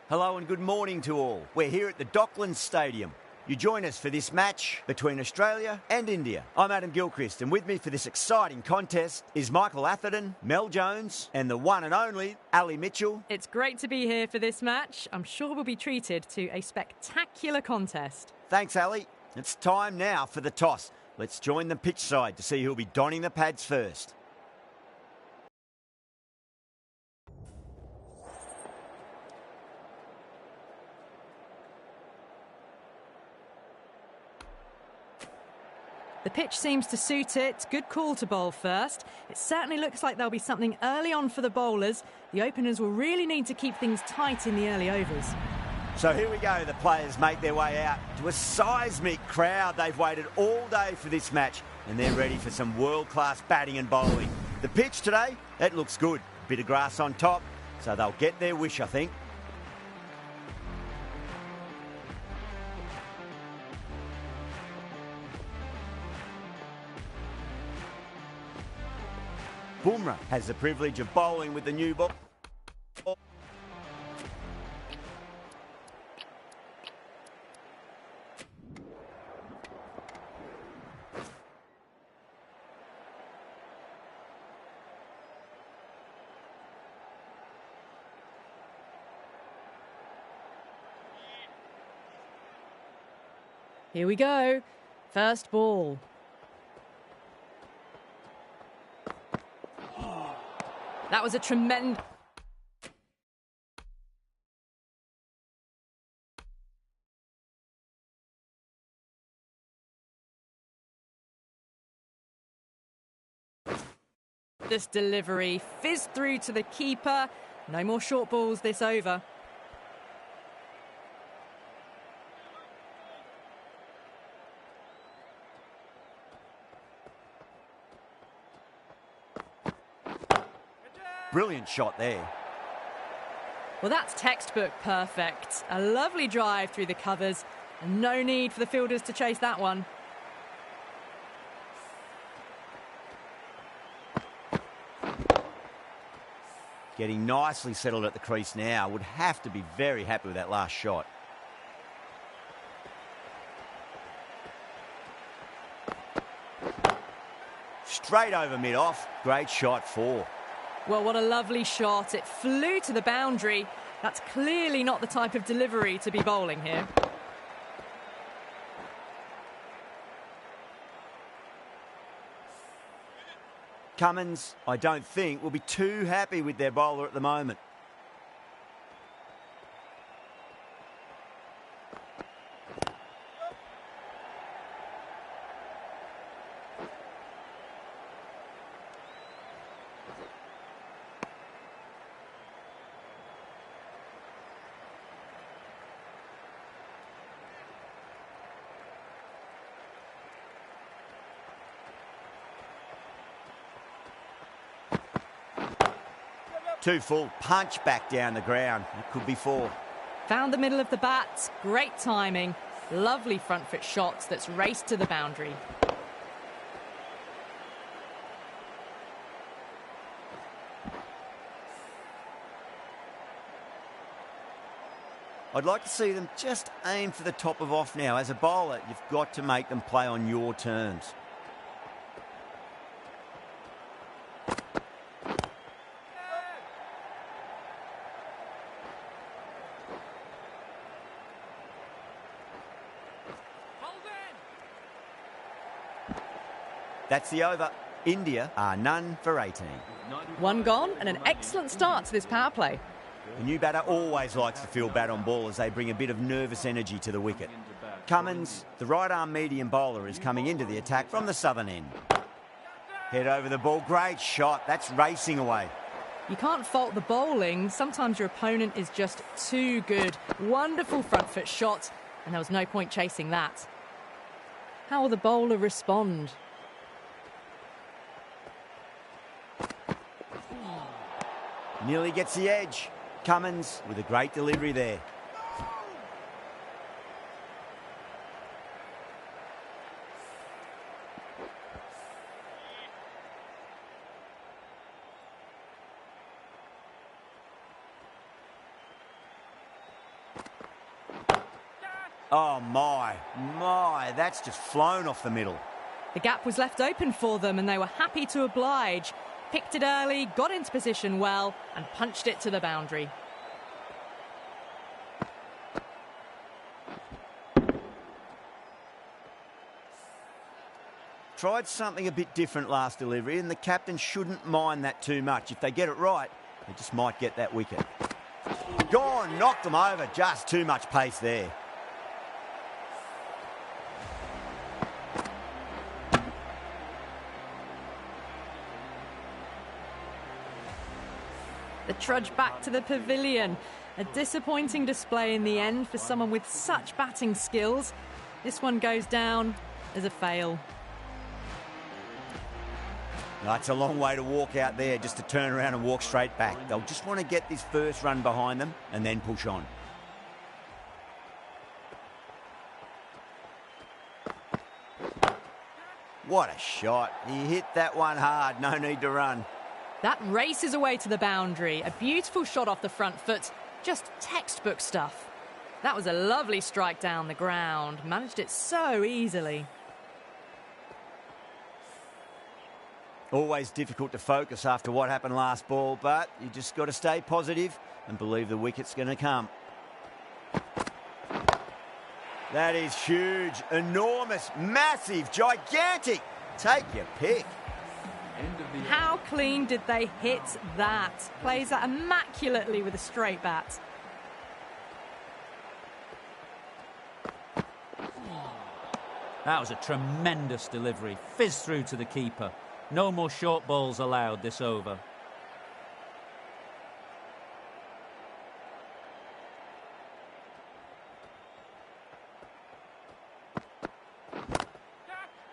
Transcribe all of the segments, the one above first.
Hello and good morning to all. We're here at the Docklands Stadium. You join us for this match between Australia and India. I'm Adam Gilchrist, and with me for this exciting contest is Michael Atherton, Mel Jones and the one and only Ali Mitchell. It's great to be here for this match. I'm sure we'll be treated to a spectacular contest. Thanks, Ali. It's time now for the toss. Let's join the pitch side to see who'll be donning the pads first. The pitch seems to suit it. Good call to bowl first. It certainly looks like there'll be something early on for the bowlers. The openers will really need to keep things tight in the early overs. So here we go. The players make their way out to a seismic crowd. They've waited all day for this match and they're ready for some world-class batting and bowling. The pitch today, that looks good. A bit of grass on top, so they'll get their wish, I think. Bumrah has the privilege of bowling with the new ball. Here we go. First ball. That was a tremendous... This delivery fizzed through to the keeper. No more short balls this over. Brilliant shot there. Well, that's textbook perfect. A lovely drive through the covers. And no need for the fielders to chase that one. Getting nicely settled at the crease now. Would have to be very happy with that last shot. Straight over mid-off. Great shot, 4. Well, what a lovely shot. It flew to the boundary. That's clearly not the type of delivery to be bowling here. Cummins, I don't think, will be too happy with their bowler at the moment. Too full, punch back down the ground. It could be 4. Found the middle of the bat. Great timing. Lovely front foot shots that's raced to the boundary. I'd like to see them just aim for the top of off now. As a bowler, you've got to make them play on your terms. That's the over. India are none for 18. One gone and an excellent start to this power play. The new batter always likes to feel bat on ball as they bring a bit of nervous energy to the wicket. Cummins, the right-arm medium bowler, is coming into the attack from the southern end. Head over the ball. Great shot. That's racing away. You can't fault the bowling. Sometimes your opponent is just too good. Wonderful front foot shot, and there was no point chasing that. How will the bowler respond? Nearly gets the edge. Cummins with a great delivery there. Oh, my, that's just flown off the middle. The gap was left open for them and they were happy to oblige. Picked it early, got into position well and punched it to the boundary. Tried something a bit different last delivery and the captain shouldn't mind that too much. If they get it right, they just might get that wicket. Gone, knocked them over, just too much pace there. The trudge back to the pavilion. A disappointing display in the end for someone with such batting skills. This one goes down as a fail. It's a long way to walk out there just to turn around and walk straight back. They'll just want to get this first run behind them and then push on. What a shot. He hit that one hard. No need to run. That races away to the boundary. A beautiful shot off the front foot. Just textbook stuff. That was a lovely strike down the ground. Managed it so easily. Always difficult to focus after what happened last ball, but you just got to stay positive and believe the wicket's going to come. That is huge, enormous, massive, gigantic. Take your pick. How clean did they hit that? Plays that immaculately with a straight bat. That was a tremendous delivery. Fizzed through to the keeper. No more short balls allowed this over.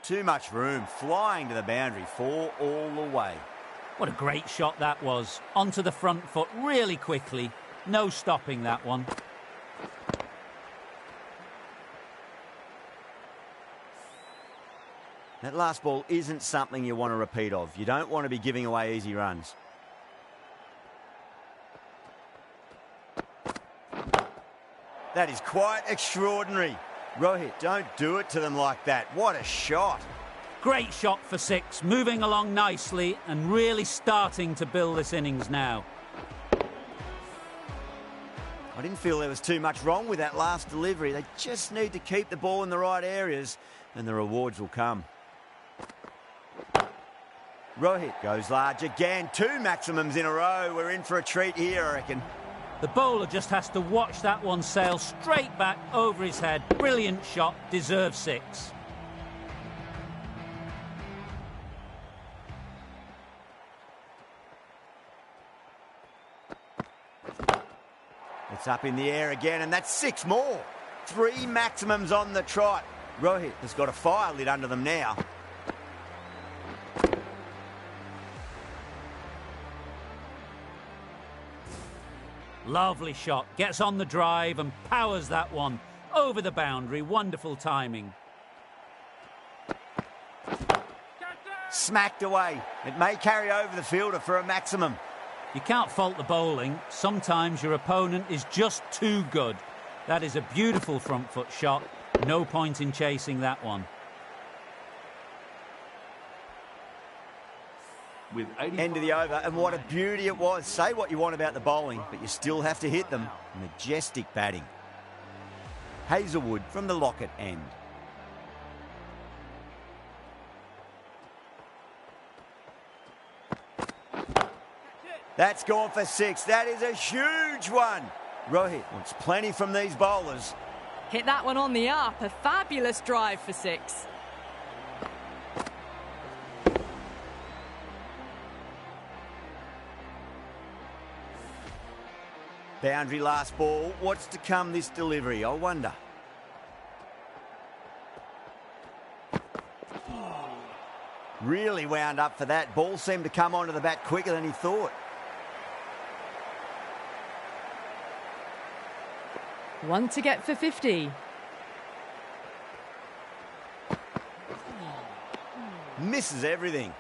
Too much room, flying to the boundary, 4 all the way. What a great shot that was. Onto the front foot really quickly. No stopping that one. That last ball isn't something you want to repeat of. You don't want to be giving away easy runs. That is quite extraordinary. Rohit, don't do it to them like that. What a shot. Great shot for 6, moving along nicely and really starting to build this innings now. I didn't feel there was too much wrong with that last delivery. They just need to keep the ball in the right areas and the rewards will come. Rohit goes large again. 2 maximums in a row. We're in for a treat here, I reckon. The bowler just has to watch that one sail straight back over his head. Brilliant shot, deserves 6. It's up in the air again, and that's 6 more. 3 maximums on the trot. Rohit has got a fire lit under them now. Lovely shot, gets on the drive and powers that one over the boundary. Wonderful timing. Smacked away. It may carry over the fielder for a maximum. You can't fault the bowling. Sometimes your opponent is just too good. That is a beautiful front foot shot. No point in chasing that one. With end of the over, and what a beauty it was. Say what you want about the bowling, but you still have to hit them. Majestic batting. Hazelwood from the Lockett end. That's gone for 6. That is a huge one. Rohit wants plenty from these bowlers. Hit that one on the up. A fabulous drive for 6. Boundary last ball. What's to come this delivery, I wonder. Really wound up for that. Ball seemed to come onto the bat quicker than he thought. One to get for 50. Misses everything.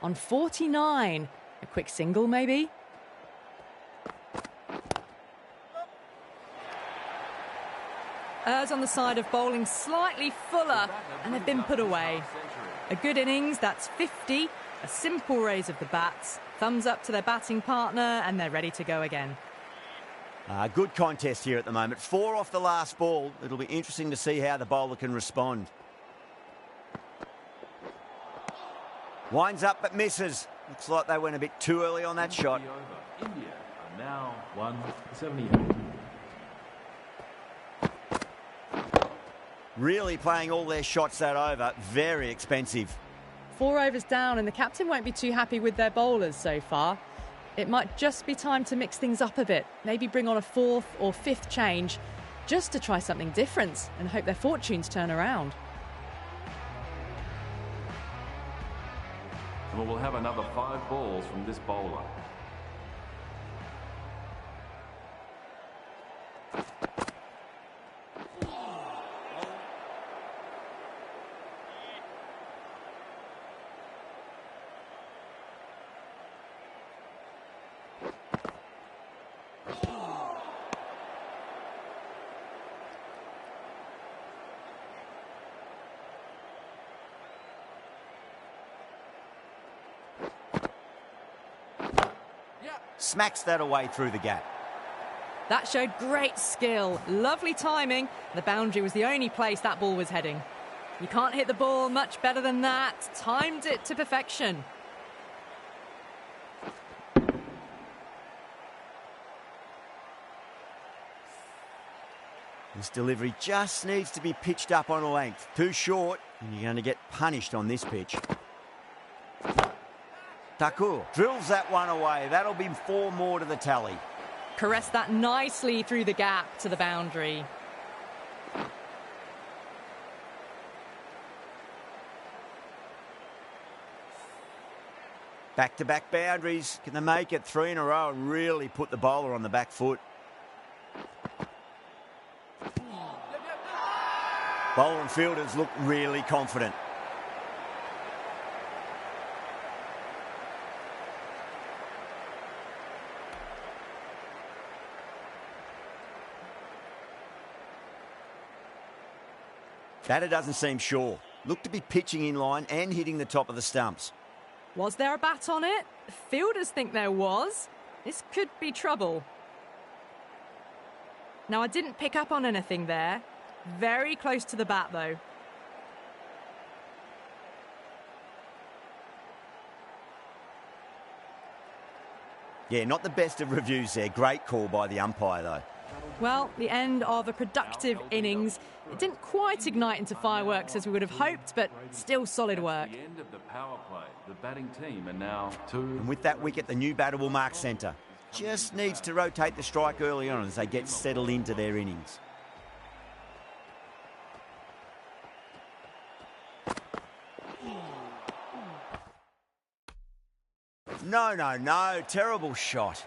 on 49. A quick single, maybe? Errs on the side of bowling slightly fuller, and they've been put away. A good innings, that's 50. A simple raise of the bats. Thumbs up to their batting partner, and they're ready to go again. Good contest here at the moment. 4 off the last ball. It'll be interesting to see how the bowler can respond. Winds up but misses. Looks like they went a bit too early on that shot. India are now 178. Really playing all their shots that over. Very expensive. 4 overs down, and the captain won't be too happy with their bowlers so far. It might just be time to mix things up a bit. Maybe bring on a 4th or 5th change just to try something different and hope their fortunes turn around. And we'll have another 5 balls from this bowler. Smacks that away through the gap. That showed great skill, lovely timing. The boundary was the only place that ball was heading. You can't hit the ball much better than that. Timed it to perfection. This delivery just needs to be pitched up on a length. Too short, and you're going to get punished on this pitch. Thakur drills that one away. That'll be 4 more to the tally. Caressed that nicely through the gap to the boundary. Back-to-back boundaries. Can they make it 3 in a row and really put the bowler on the back foot? Bowler and fielders look really confident. Batter doesn't seem sure. Looked to be pitching in line and hitting the top of the stumps. Was there a bat on it? Fielders think there was. This could be trouble. Now, I didn't pick up on anything there. Very close to the bat, though. Yeah, not the best of reviews there. Great call by the umpire, though. Well, the end of a productive innings. It didn't quite ignite into fireworks as we would have hoped, but still solid work. The end of the power play. The batting team are now 2. And with that wicket, the new batter will mark centre. Just needs to rotate the strike early on as they get settled into their innings. No. Terrible shot.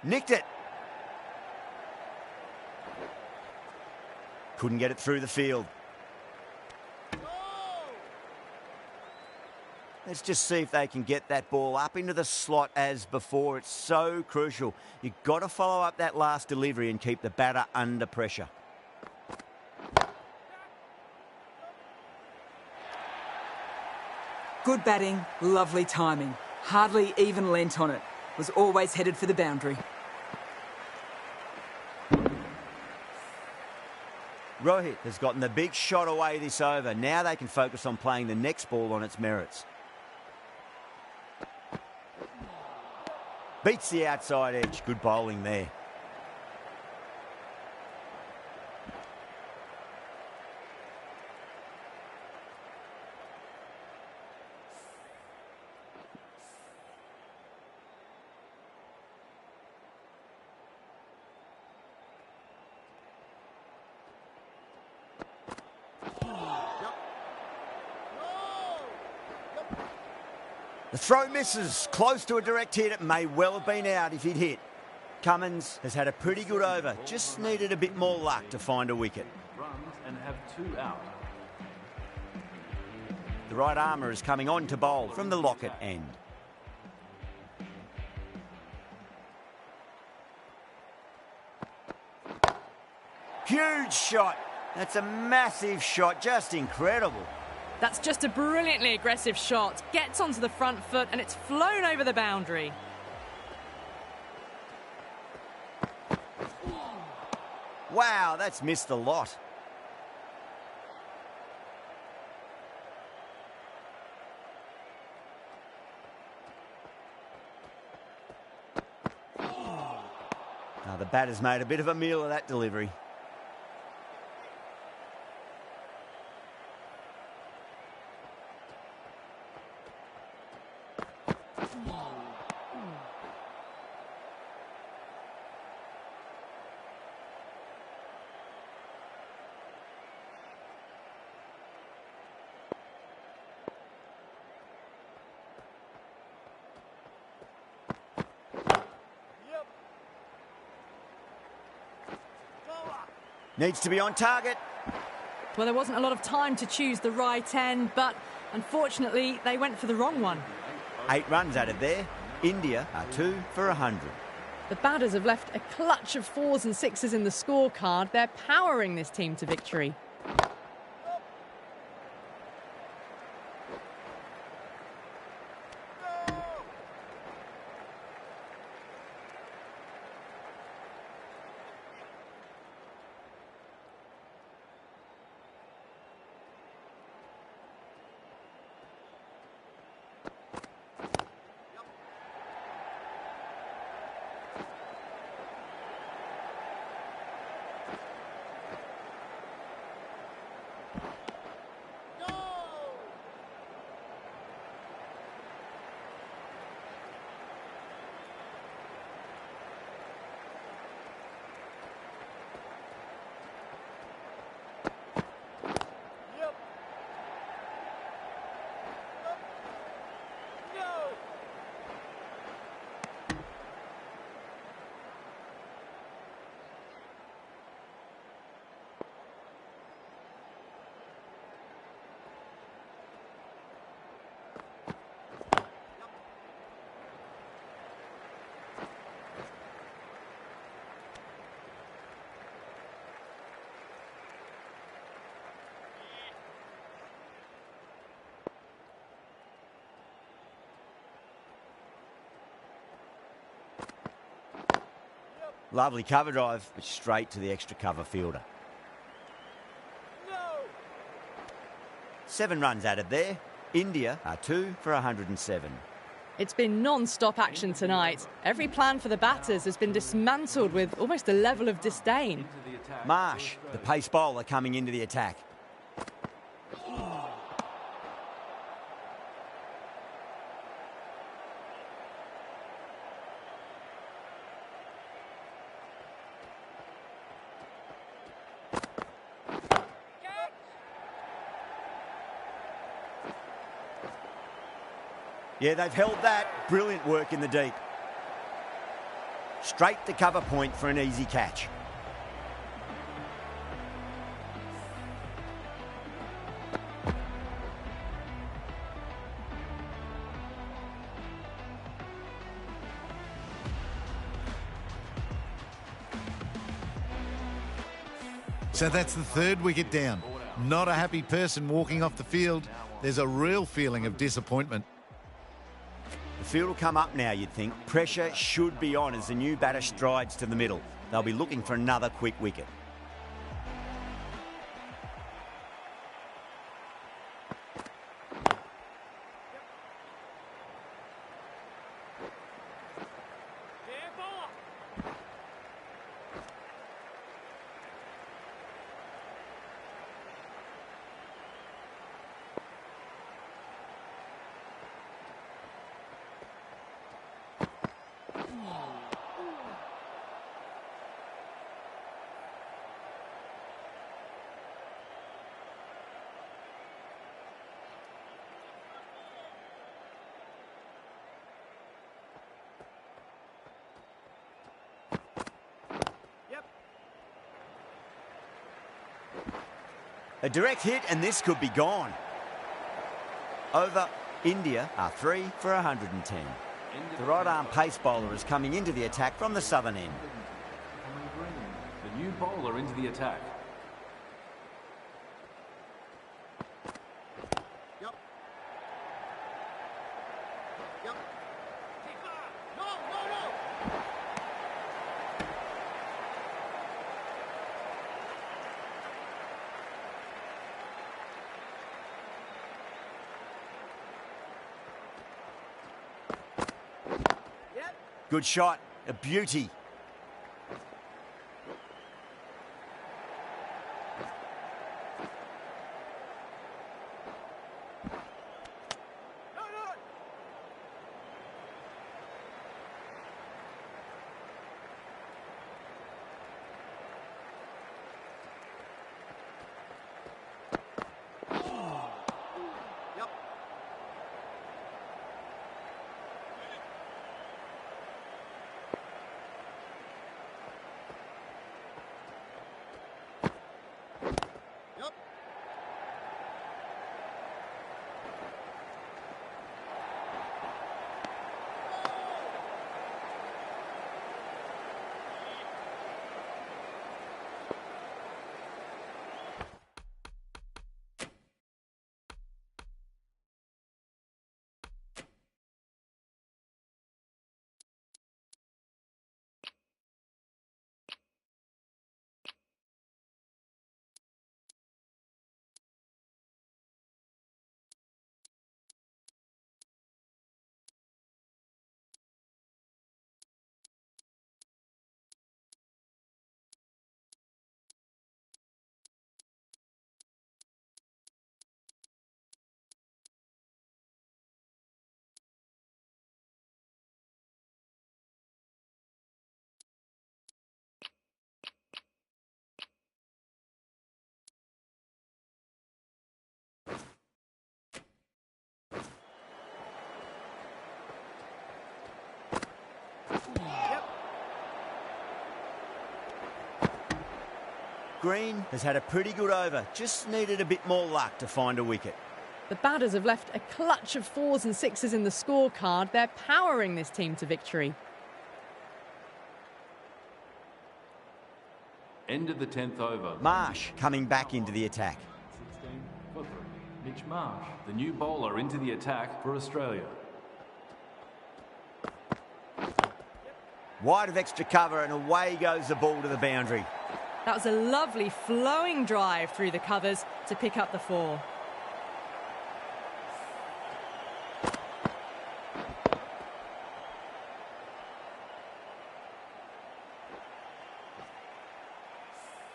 Nicked it. Couldn't get it through the field. Let's just see if they can get that ball up into the slot as before. It's so crucial. You've got to follow up that last delivery and keep the batter under pressure. Good batting, lovely timing. Hardly even lent on it. Was always headed for the boundary. Rohit has gotten the big shot away this over. Now they can focus on playing the next ball on its merits. Beats the outside edge. Good bowling there. The throw misses, close to a direct hit. It may well have been out if he'd hit. Cummins has had a pretty good over, just needed a bit more luck to find a wicket. Runs and have 2 out. The right armour is coming on to bowl from the Lockett end. Huge shot. That's a massive shot, just incredible. That's just a brilliantly aggressive shot. Gets onto the front foot and it's flown over the boundary. Wow, that's missed a lot. The batter's made a bit of a meal of that delivery. Needs to be on target. Well, there wasn't a lot of time to choose the right end, but unfortunately, they went for the wrong one. 8 runs added there. India are 2 for 100. The batters have left a clutch of 4s and 6s in the scorecard. They're powering this team to victory. Lovely cover drive, but straight to the extra cover fielder. 7 runs added there. India are 2 for 107. It's been non-stop action tonight. Every plan for the batters has been dismantled with almost a level of disdain. Marsh, the pace bowler, coming into the attack. Yeah, they've held that. Brilliant work in the deep. Straight to cover point for an easy catch. So that's the 3rd wicket down. Not a happy person walking off the field. There's a real feeling of disappointment. The field will come up now, you'd think. Pressure should be on as the new batter strides to the middle. They'll be looking for another quick wicket. A direct hit and this could be gone. Over. India are 3 for 110. The right-arm pace bowler is coming into the attack from the southern end. The new bowler into the attack. Good shot, a beauty. Green has had a pretty good over, just needed a bit more luck to find a wicket. The batters have left a clutch of 4s and 6s in the scorecard. They're powering this team to victory. End of the 10th over. Marsh coming back into the attack. 16 for 3. Mitch Marsh, the new bowler into the attack for Australia. Wide of extra cover and away goes the ball to the boundary. That was a lovely flowing drive through the covers to pick up the 4.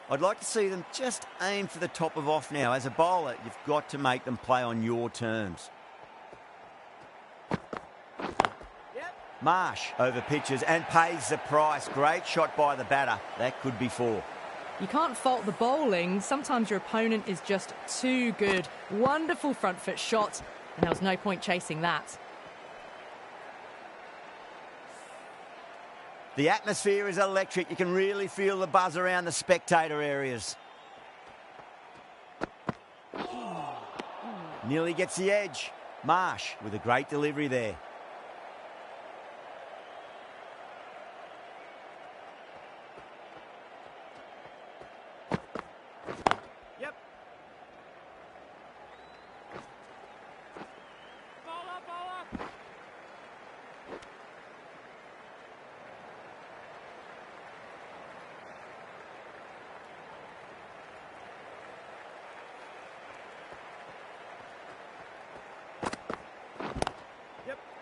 I'd like to see them just aim for the top of off now. As a bowler, you've got to make them play on your terms. Marsh over pitches and pays the price. Great shot by the batter. That could be 4. You can't fault the bowling. Sometimes your opponent is just too good. Wonderful front foot shot, and there was no point chasing that. The atmosphere is electric. You can really feel the buzz around the spectator areas. Nearly gets the edge. Marsh with a great delivery there.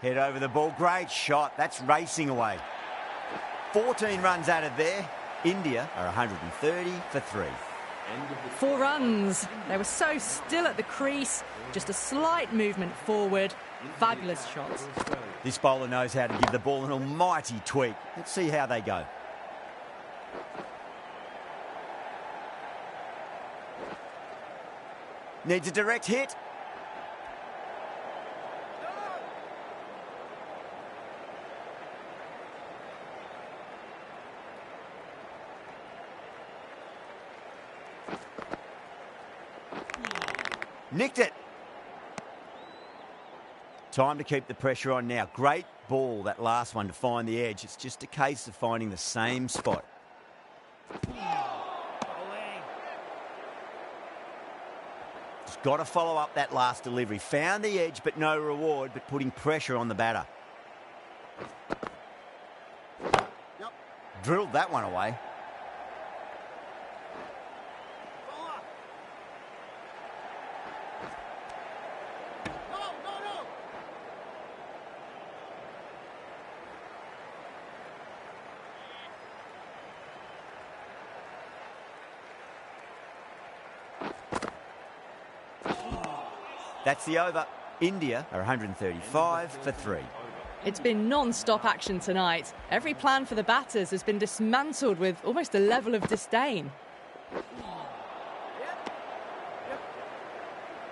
Head over the ball. Great shot. That's racing away. 14 runs added there. India are 130 for 3. 4 runs. They were so still at the crease. Just a slight movement forward. Fabulous shots. This bowler knows how to give the ball an almighty tweak. Let's see how they go. Needs a direct hit. Nicked it. Time to keep the pressure on now. Great ball, that last one, to find the edge. It's just a case of finding the same spot. Just got to follow up that last delivery. Found the edge, but no reward, but putting pressure on the batter. Drilled that one away. That's the over. India are 135 for 3. It's been non-stop action tonight. Every plan for the batters has been dismantled with almost a level of disdain.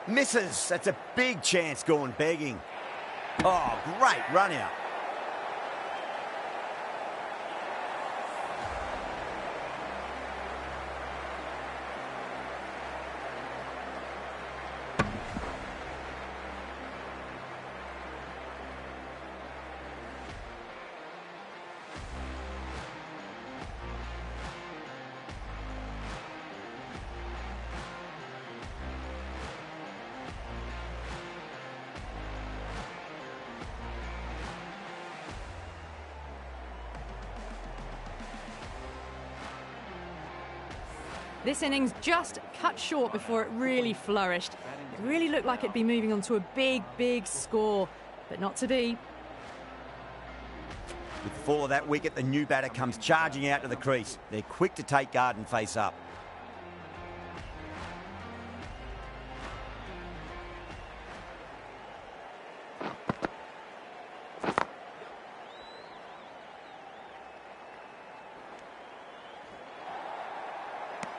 Misses. That's a big chance gone begging. Oh, great run out. This innings just cut short before it really flourished. It really looked like it'd be moving on to a big, big score, but not to be. With the fall of that wicket, the new batter comes charging out to the crease. They're quick to take guard and face up.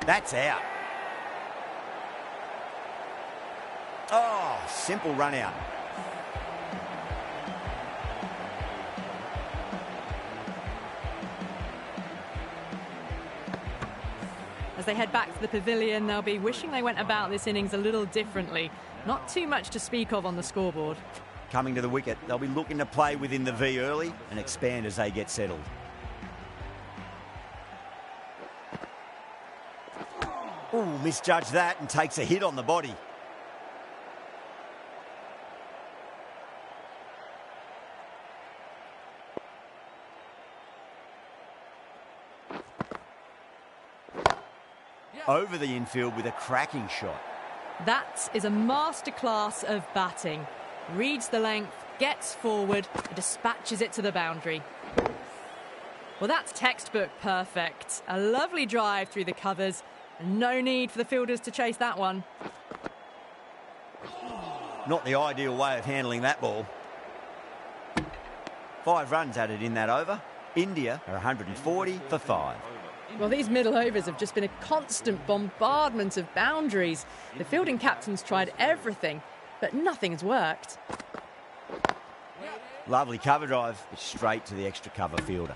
That's out. Oh, simple run out. As they head back to the pavilion, they'll be wishing they went about this innings a little differently. Not too much to speak of on the scoreboard. Coming to the wicket, they'll be looking to play within the V early and expand as they get settled. Ooh, misjudged that and takes a hit on the body. Over the infield with a cracking shot. That is a masterclass of batting. Reads the length, gets forward, and dispatches it to the boundary. Well, that's textbook perfect. A lovely drive through the covers. No need for the fielders to chase that one. Not the ideal way of handling that ball. 5 runs added in that over. India are 140 for 5. Well, these middle overs have just been a constant bombardment of boundaries. The fielding captains tried everything, but nothing has worked. Lovely cover drive, but straight to the extra cover fielder.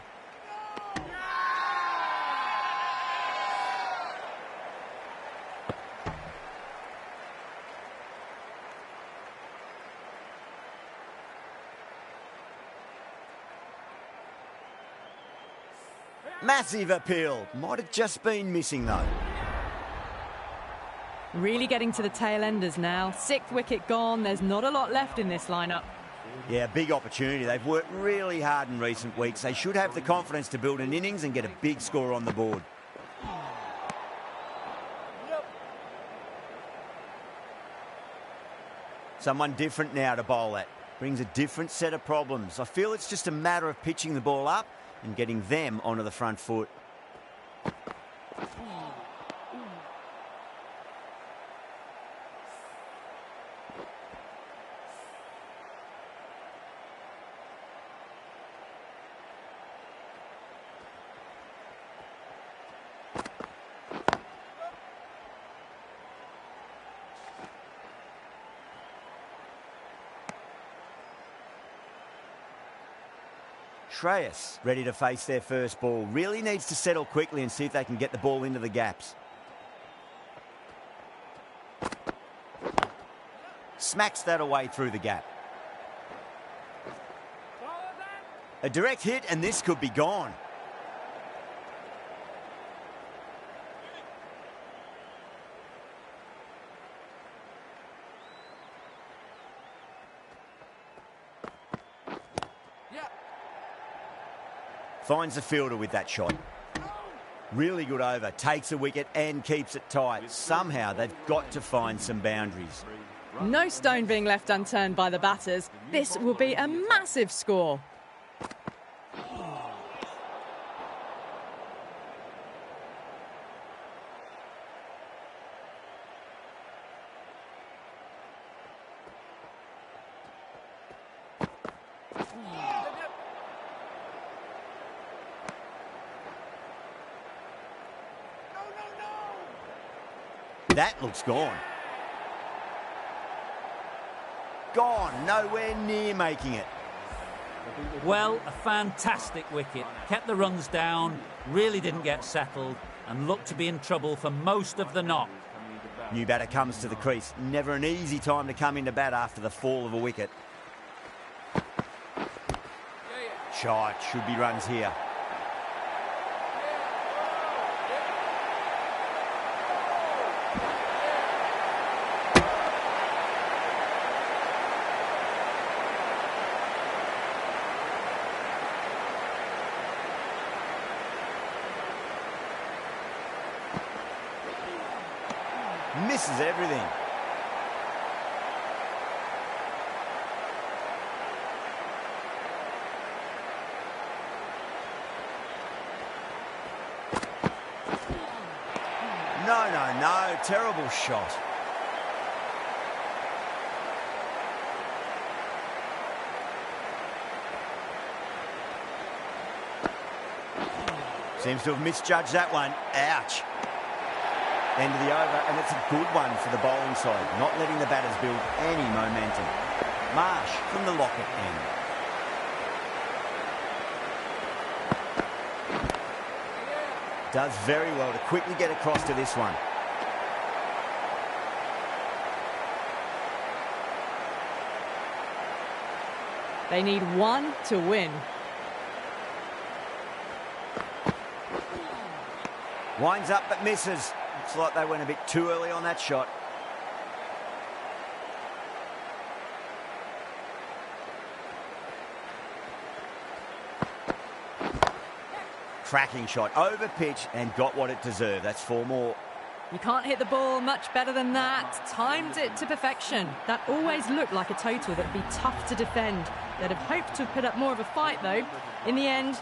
Massive appeal. Might have just been missing, though. Really getting to the tail enders now. 6th wicket gone. There's not a lot left in this lineup. Yeah, big opportunity. They've worked really hard in recent weeks. They should have the confidence to build an innings and get a big score on the board. Someone different now to bowl at. Brings a different set of problems. I feel it's just a matter of pitching the ball up and getting them onto the front foot. Shreyas ready to face their first ball. Really needs to settle quickly and see if they can get the ball into the gaps. Smacks that away through the gap. A direct hit and this could be gone. Finds the fielder with that shot. Really good over. Takes a wicket and keeps it tight. Somehow they've got to find some boundaries. No stone being left unturned by the batters. This will be a massive score. That looks gone. Gone, nowhere near making it. Well, a fantastic wicket. Kept the runs down, really didn't get settled, and looked to be in trouble for most of the knock. New batter comes to the crease. Never an easy time to come into bat after the fall of a wicket. Shot, should be runs here. Misses everything. No. Terrible shot. Seems to have misjudged that one. Ouch. End of the over, and it's a good one for the bowling side, not letting the batters build any momentum. Marsh from the locket end. Does very well to quickly get across to this one. They need one to win. Winds up but misses. Looks like they went a bit too early on that shot. Cracking shot, over pitch and got what it deserved. That's 4 more. You can't hit the ball much better than that. Timed it to perfection. That always looked like a total that'd be tough to defend. They'd have hoped to put up more of a fight though. In the end,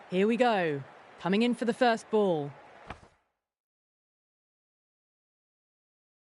here we go. Coming in for the first ball.